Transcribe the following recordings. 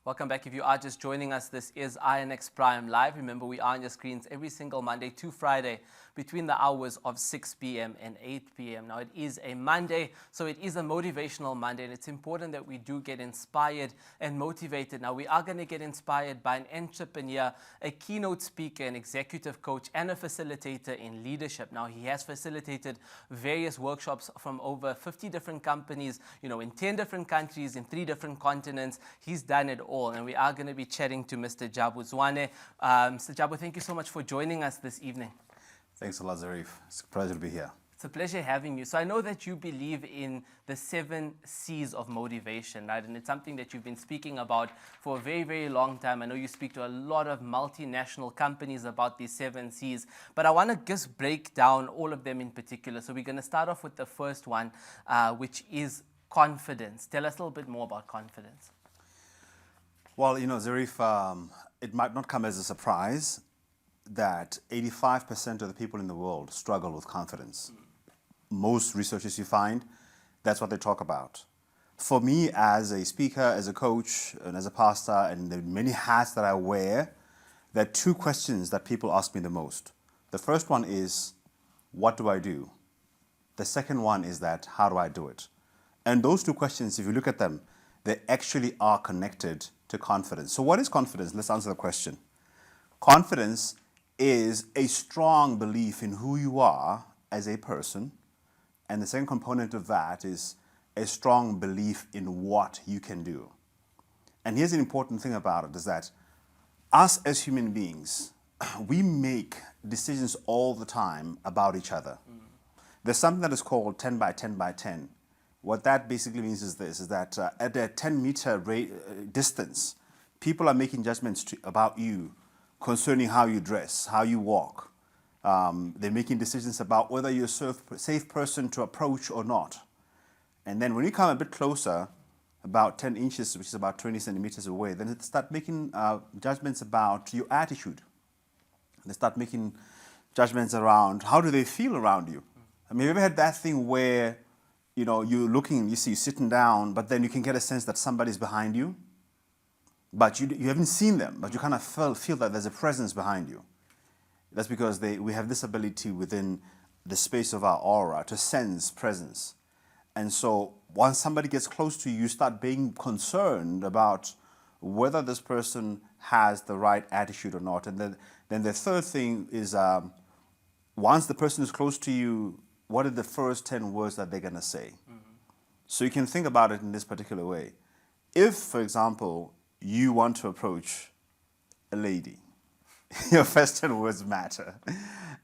Welcome back. If you are just joining us, this is INX Prime Live. Remember, we are on your screens every single Monday to Friday between the hours of 6 p.m. and 8 p.m. Now, it is a Monday, so it is a motivational Monday, and it's important that we do get inspired and motivated. Now, we are going to get inspired by an entrepreneur, a keynote speaker, an executive coach, and a facilitator in leadership. Now, he has facilitated various workshops from over 50 different companies, in 10 different countries, in 3 different continents. He's done it all, and we are going to be chatting to Mr. Jabu Zwane. Mr. Jabu, thank you so much for joining us this evening. Thanks a lot, Zareef. It's a pleasure to be here. It's a pleasure having you. So I know that you believe in the 7 C's of motivation, right? And it's something that you've been speaking about for a very, very long time. I know you speak to a lot of multinational companies about these 7 C's, but I want to just break down all of them in particular. So we're going to start off with the first one, which is confidence. Tell us a little bit more about confidence. Well, Zareef, it might not come as a surprise that 85% of the people in the world struggle with confidence. Most researchers you find, that's what they talk about. For me, as a speaker, as a coach, and as a pastor, and the many hats that I wear, there are 2 questions that people ask me the most. The first one is, what do I do? The second one is that, how do I do it? And those 2 questions, if you look at them, they actually are connected to confidence. So what is confidence? Let's answer the question. Confidence is a strong belief in who you are as a person. And the second component of that is a strong belief in what you can do. And here's an important thing about it, is that us as human beings, we make decisions all the time about each other. There's something that is called 10 by 10 by 10. What that basically means is this, is that at a 10-meter distance, people are making judgments about you concerning how you dress, how you walk. They're making decisions about whether you're a safe person to approach or not. And then when you come a bit closer, about 10 inches, which is about 20 centimeters away, then they start making judgments about your attitude. They start making judgments around how do they feel around you. I mean, have you ever had that thing where you're looking, you see you're sitting down, but then you can get a sense that somebody's behind you, but you haven't seen them, but you kind of feel that there's a presence behind you. That's because we have this ability within the space of our aura to sense presence. And so once somebody gets close to you, you start being concerned about whether this person has the right attitude or not. And then the third thing is once the person is close to you, what are the first 10 words that they're going to say? So you can think about it in this particular way. If, for example, you want to approach a lady, your first 10 words matter.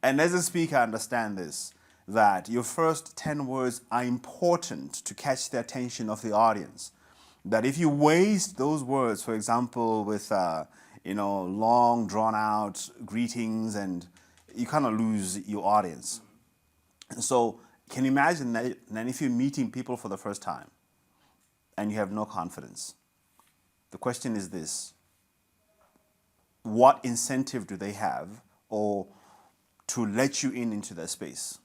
And as a speaker, I understand this, that your first 10 words are important to catch the attention of the audience. That if you waste those words, for example, with long, drawn-out greetings, and you kind of lose your audience. And so can you imagine that if you're meeting people for the first time and you have no confidence? The question is this: what incentive do they have or to let you into their space?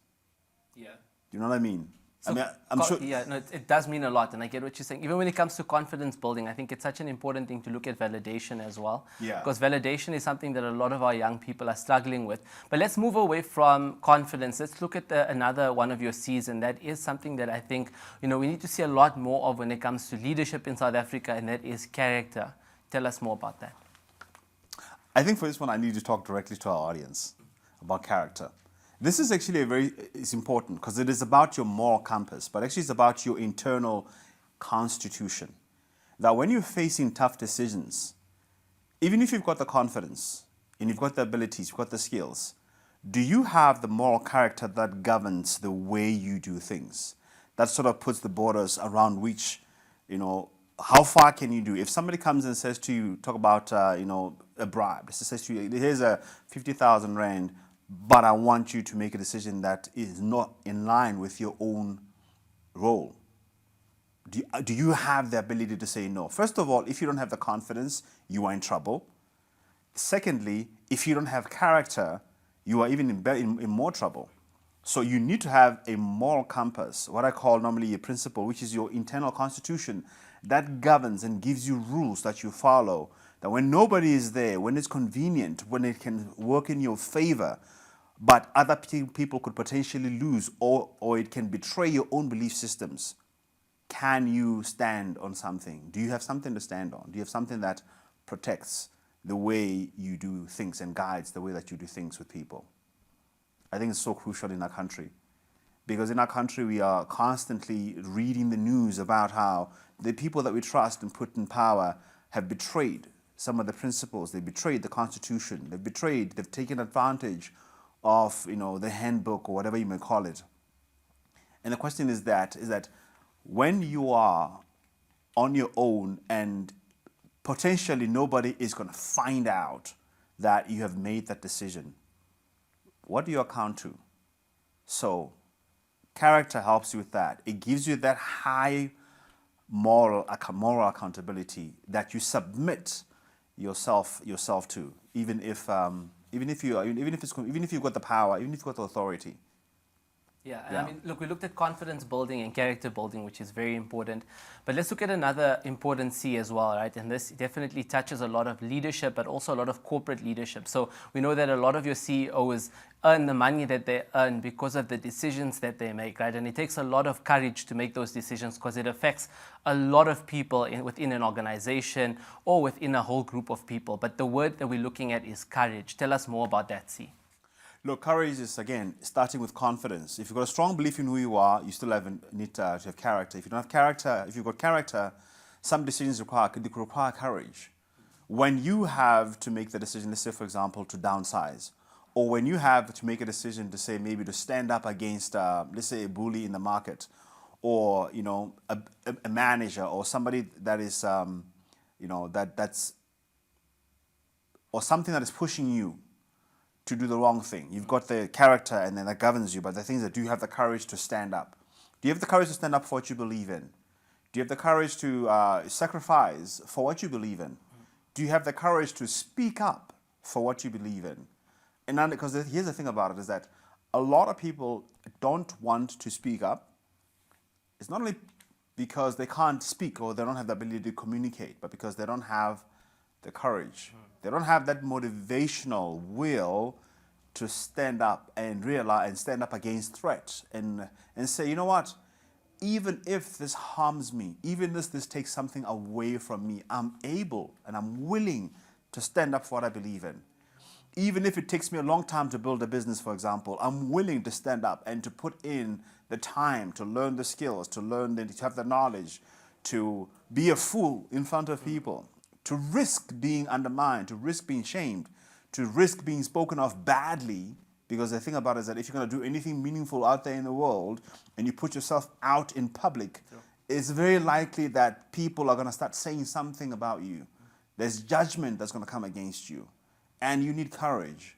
Yeah. Do you know what I mean? So, I'm sure. Yeah, no, it does mean a lot, and I get what you're saying. Even when it comes to confidence building, I think it's such an important thing to look at validation as well. Yeah. Because validation is something that a lot of our young people are struggling with. But let's move away from confidence. Let's look at another one of your C's, and that is something that I think we need to see a lot more of when it comes to leadership in South Africa, and that is character. Tell us more about that. I think for this one, I need to talk directly to our audience about character. This is actually it's important because it is about your moral compass, but actually it's about your internal constitution. That when you're facing tough decisions, even if you've got the confidence and you've got the abilities, you've got the skills, do you have the moral character that governs the way you do things? That sort of puts the borders around which, how far can you do? If somebody comes and says to you, talk about, a bribe, says to you, here's a 50,000 rand, but I want you to make a decision that is not in line with your own role. Do you have the ability to say no? First of all, if you don't have the confidence, you are in trouble. Secondly, if you don't have character, you are even in more trouble. So you need to have a moral compass, what I call normally a principle, which is your internal constitution that governs and gives you rules that you follow. That when nobody is there, when it's convenient, when it can work in your favor, but other people could potentially lose, or it can betray your own belief systems. Can you stand on something? Do you have something to stand on? Do you have something that protects the way you do things and guides the way that you do things with people? I think it's so crucial in our country, because in our country we are constantly reading the news about how the people that we trust and put in power have betrayed some of the principles. They betrayed the Constitution. They've taken advantage of, the handbook or whatever you may call it. And the question is that when you are on your own and potentially nobody is going to find out that you have made that decision, what do you account to? So character helps you with that. It gives you that high moral accountability that you submit yourself to, even if you've got the power, even if you've got the authority. Yeah, and I mean, look, we looked at confidence building and character building, which is very important. But let's look at another important C as well, right? And this definitely touches a lot of leadership, but also a lot of corporate leadership. So we know that a lot of your CEOs earn the money that they earn because of the decisions that they make, right? And it takes a lot of courage to make those decisions because it affects a lot of people within an organization or within a whole group of people. But the word that we're looking at is courage. Tell us more about that, C. Look, courage is, again, starting with confidence. If you've got a strong belief in who you are, you still need to have character. If you don't have character, if you've got character, some decisions could require courage. When you have to make the decision, let's say, for example, to downsize, or when you have to make a decision to say maybe to stand up against, let's say, a bully in the market, or, a manager or somebody that is, that's, or something that is pushing you to do the wrong thing. You've got the character and then that governs you, but the things that do you have the courage to stand up? Do you have the courage to stand up for what you believe in? Do you have the courage to sacrifice for what you believe in? Do you have the courage to speak up for what you believe in? And then, because here's the thing about it, is that a lot of people don't want to speak up. It's not only because they can't speak or they don't have the ability to communicate, but because they don't have the courage. They don't have that motivational will to stand up and realize and stand up against threats and say, you know what, even if this harms me, even if this takes something away from me, I'm able and I'm willing to stand up for what I believe in. Even if it takes me a long time to build a business, for example, I'm willing to stand up and to put in the time to learn the skills, to have the knowledge, to be a fool in front of people, to risk being undermined, to risk being shamed, to risk being spoken of badly. Because the thing about it is that if you're going to do anything meaningful out there in the world and you put yourself out in public, it's very likely that people are going to start saying something about you. There's judgment that's going to come against you. And you need courage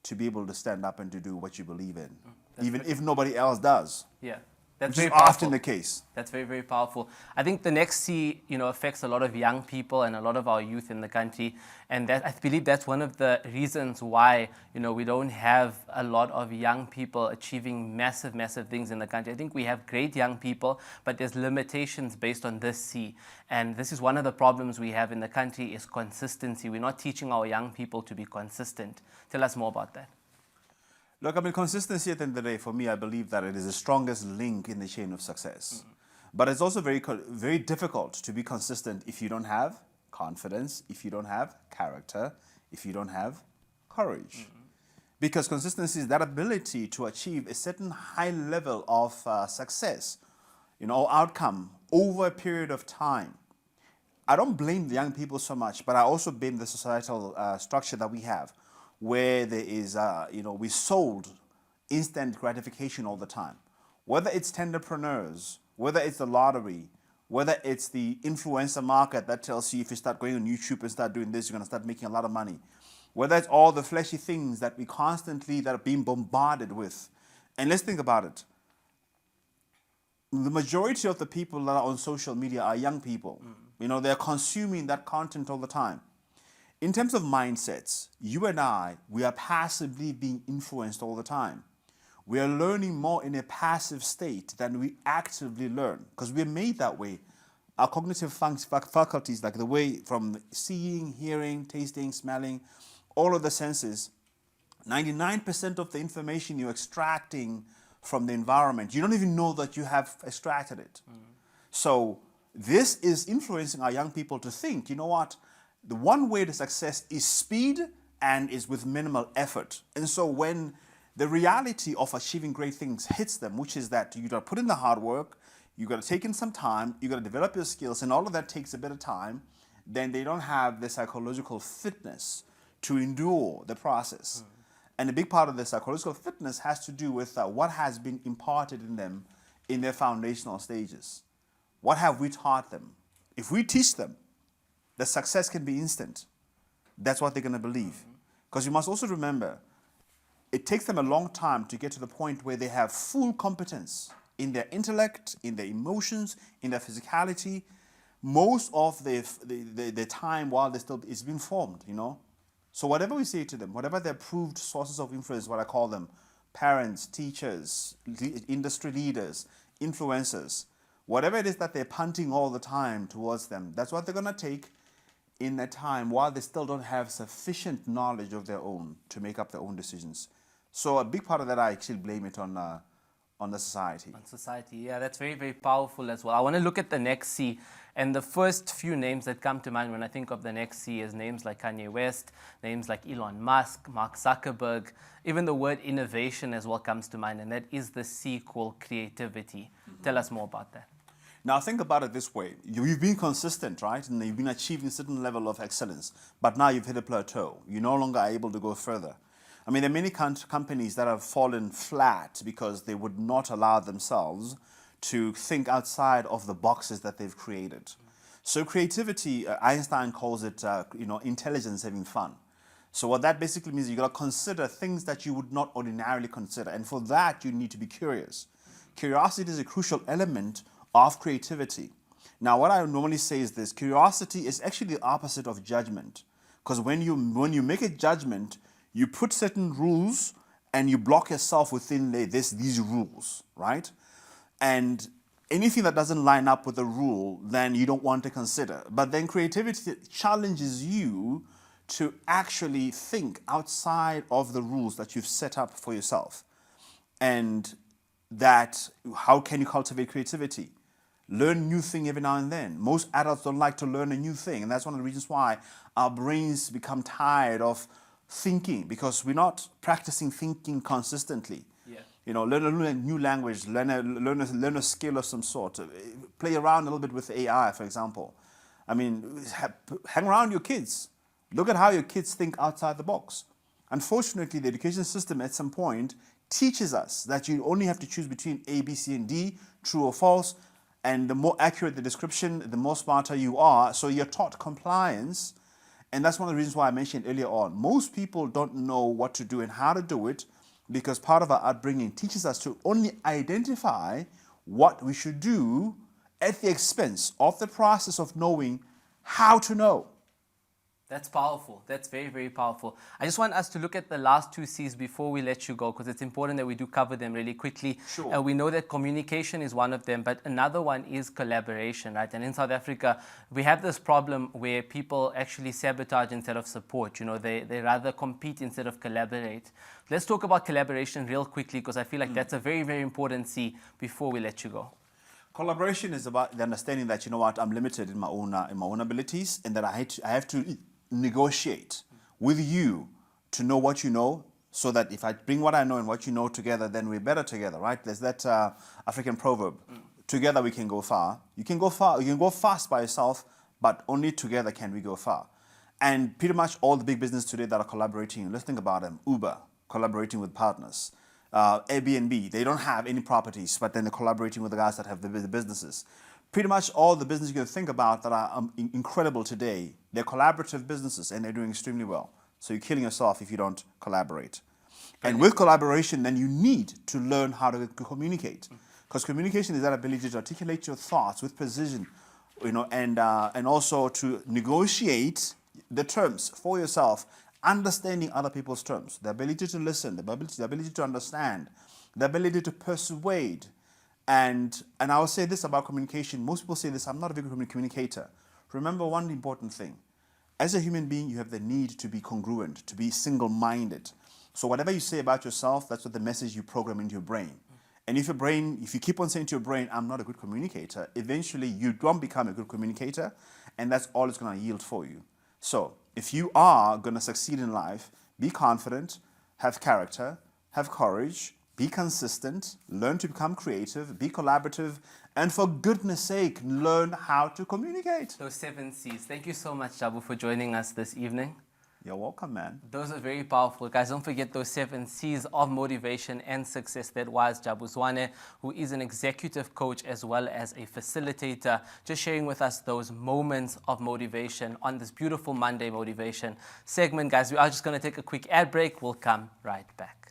to be able to stand up and to do what you believe in, even if nobody else does. Yeah. That's Which very is powerful. often the case. That's very, very powerful. I think the next C, affects a lot of young people and a lot of our youth in the country. And that, I believe that's one of the reasons why, we don't have a lot of young people achieving massive, massive things in the country. I think we have great young people, but there's limitations based on this C. And this is one of the problems we have in the country is consistency. We're not teaching our young people to be consistent. Tell us more about that. Look, consistency at the end of the day, for me, I believe that it is the strongest link in the chain of success. But it's also very, very difficult to be consistent if you don't have confidence, if you don't have character, if you don't have courage. Because consistency is that ability to achieve a certain high level of success, or outcome over a period of time. I don't blame the young people so much, but I also blame the societal structure that we have, where there is, we sold instant gratification all the time. Whether it's tenderpreneurs, whether it's the lottery, whether it's the influencer market that tells you if you start going on YouTube and start doing this, you're going to start making a lot of money. Whether it's all the fleshy things that that are being bombarded with. And let's think about it. The majority of the people that are on social media are young people. They're consuming that content all the time. In terms of mindsets, you and I, we are passively being influenced all the time. We are learning more in a passive state than we actively learn, because we're made that way. Our cognitive faculties, like the way from seeing, hearing, tasting, smelling, all of the senses, 99% of the information you're extracting from the environment, you don't even know that you have extracted it. So this is influencing our young people to think, you know what, the one way to success is speed and is with minimal effort. And so when the reality of achieving great things hits them, which is that you got to put in the hard work, you got to take in some time, you got to develop your skills, and all of that takes a bit of time, then they don't have the psychological fitness to endure the process. And a big part of the psychological fitness has to do with what has been imparted in them in their foundational stages. What have we taught them? If we teach them that success can be instant, that's what they're going to believe. Because you must also remember, it takes them a long time to get to the point where they have full competence in their intellect, in their emotions, in their physicality. Most of the time while they still is being formed, you know. So whatever we say to them, whatever their approved sources of influence, what I call them, parents, teachers, industry leaders, influencers, whatever it is that they're punting all the time towards them, that's what they're going to take in that time while they still don't have sufficient knowledge of their own to make up their own decisions. So a big part of that, I actually blame it on the society. On society, yeah, that's very, very powerful as well. I want to look at the next C, and the first few names that come to mind when I think of the next C is names like Kanye West, names like Elon Musk, Mark Zuckerberg, even the word innovation as well comes to mind, and that is the C called creativity. Tell us more about that. Now think about it this way. You've been consistent, right? And you've been achieving a certain level of excellence, but now you've hit a plateau. You're no longer able to go further. I mean, there are many companies that have fallen flat because they would not allow themselves to think outside of the boxes that they've created. So creativity, Einstein calls it, intelligence having fun. So what that basically means, you got to consider things that you would not ordinarily consider. And for that, you need to be curious. Curiosity is a crucial element of creativity. Now, what I normally say is this: curiosity is actually the opposite of judgment. Because when you make a judgment, you put certain rules and you block yourself within these rules, right? And anything that doesn't line up with the rule, then you don't want to consider. But then creativity challenges you to actually think outside of the rules that you've set up for yourself. And that, how can you cultivate creativity? Learn a new thing every now and then. Most adults don't like to learn a new thing, and that's one of the reasons why our brains become tired of thinking, because we're not practicing thinking consistently. Yeah. You know, learn a new language, learn a skill of some sort. Play around a little bit with AI, for example. I mean, hang around your kids. Look at how your kids think outside the box. Unfortunately, the education system at some point teaches us that you only have to choose between A, B, C, and D, true or false. And the more accurate the description, the more smarter you are. So you're taught compliance. And that's one of the reasons why I mentioned earlier on. Most people don't know what to do and how to do it, because part of our upbringing teaches us to only identify what we should do at the expense of the process of knowing how to know. That's powerful. That's very, very powerful. I just want us to look at the last two C's before we let you go, because it's important that we do cover them really quickly. Sure. We know that communication is one of them, but another one is collaboration, right? And in South Africa, we have this problem where people actually sabotage instead of support. You know, they rather compete instead of collaborate. Let's talk about collaboration real quickly, because I feel like that's a very, very important C before we let you go. Collaboration is about the understanding that, you know what, I'm limited in my own abilities, and that I have to negotiate with you to know what you know, so that if I bring what I know and what you know together, then we're better together, right? There's that African proverb, together we can go far. You can go far, you can go fast by yourself, but only together can we go far. And pretty much all the big business today that are collaborating, let's think about them. Uber, collaborating with partners. Airbnb, they don't have any properties, but then they're collaborating with the guys that have the businesses. Pretty much all the businesses you can think about that are incredible today, they're collaborative businesses, and they're doing extremely well. So you're killing yourself if you don't collaborate. And with collaboration, then you need to learn how to communicate, because communication is that ability to articulate your thoughts with precision, you know, and also to negotiate the terms for yourself, understanding other people's terms, the ability to listen, the ability to understand, the ability to persuade. And I will say this about communication. Most people say this, I'm not a very good communicator. Remember one important thing. As a human being, you have the need to be congruent, to be single-minded. So whatever you say about yourself, that's what the message you program into your brain. And if you keep on saying to your brain, I'm not a good communicator, eventually you don't become a good communicator, and that's all it's going to yield for you. So if you are going to succeed in life, be confident, have character, have courage, be consistent, learn to become creative, be collaborative, and for goodness sake, learn how to communicate. Those 7 C's. Thank you so much, Jabu, for joining us this evening. You're welcome, man. Those are very powerful. Guys, don't forget those 7 C's of motivation and success. That was Jabu Zwane, who is an executive coach as well as a facilitator, just sharing with us those moments of motivation on this beautiful Monday motivation segment. Guys, we are just going to take a quick ad break. We'll come right back.